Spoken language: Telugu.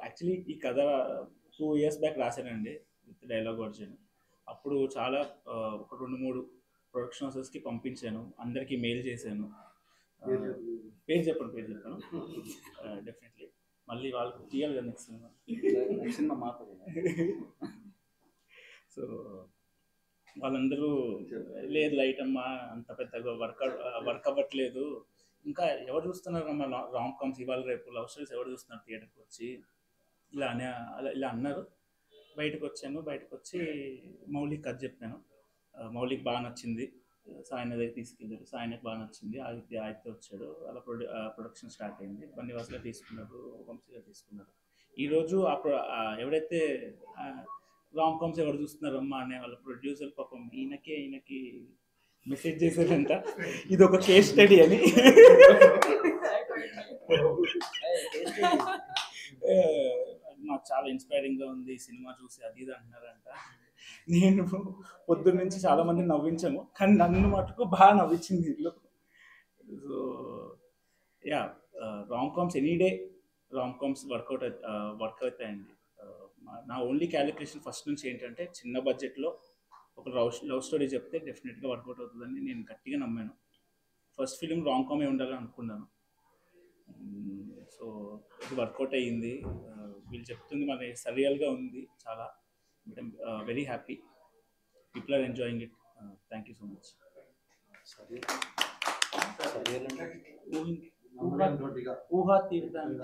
యాక్చువల్లీ ఈ కథ 2 years బ్యాక్ రాశానండి విత్ డైలాగ్ వర్జన్. అప్పుడు చాలా ఒక 2-3 ప్రొడక్షన్ హౌసెస్కి పంపించాను, అందరికీ మెయిల్ చేశాను. పేరు చెప్పను డెఫినెట్లీ మళ్ళీ వాళ్ళకి తీయాలి కదా నెక్స్ట్ సినిమా మాత్రం. సో వాళ్ళందరూ లేదు లైట్ అమ్మా అంత పెద్దగా వర్క్ అవ్వట్లేదు, ఇంకా ఎవరు చూస్తున్నారు అమ్మా రామ్ కామ్స్ ఇవాళ రేపు లవ్ స్టోరీస్ ఎవరు చూస్తున్నారు థియేటర్కి వచ్చి, ఇలా అన్నారు. బయటకు వచ్చి మౌలిక్ కథ చెప్పాను. మౌలిక్ బాగా నచ్చింది, సాయన దగ్గర తీసుకెళ్ళాడు, సాయనకు బాగా నచ్చింది, ఆదిత్య వచ్చాడు, అలా ప్రొడక్షన్ స్టార్ట్ అయింది. బన్నీవాసుగా తీసుకున్నాడు, వంశీగా తీసుకున్నాడు. ఈరోజు ఎవరైతే రామ్ కామ్స్ ఎవరు చూస్తున్నారు అమ్మా అనే వాళ్ళ ప్రొడ్యూసర్ పాపం ఈయనకి మెసేజ్ చేశారంట, ఇది ఒక కేస్ స్టడీ అని. నాకు చాలా ఇన్స్పైరింగ్గా ఉంది ఈ సినిమా చూసి, అది ఇది అంటున్నారంట. నేను పొద్దున్న నుంచి చాలా మంది నవ్వించాను, కానీ నన్ను మటుకు బాగా నవ్వించింది ఇల్లు. So yeah, Ram comms any day Ram comms work అవుతాయండి. నా ఓన్లీ క్యాలిక్యులేషన్ ఫస్ట్ నుంచి ఏంటంటే, చిన్న బడ్జెట్లో ఒక లవ్ స్టోరీ చెప్తే డెఫినెట్గా వర్కౌట్ అవుతుందని నేను గట్టిగా నమ్మాను. ఫస్ట్ ఫిలిం రామ్ కామే ఉండాలని అనుకున్నాను. సో ఇది వర్కౌట్ అయ్యింది. వీళ్ళు చెప్తుంది మన సరియల్గా ఉంది చాలా. Very happy, people are enjoying it. Thank you so much. ఊహా తీర్థానికి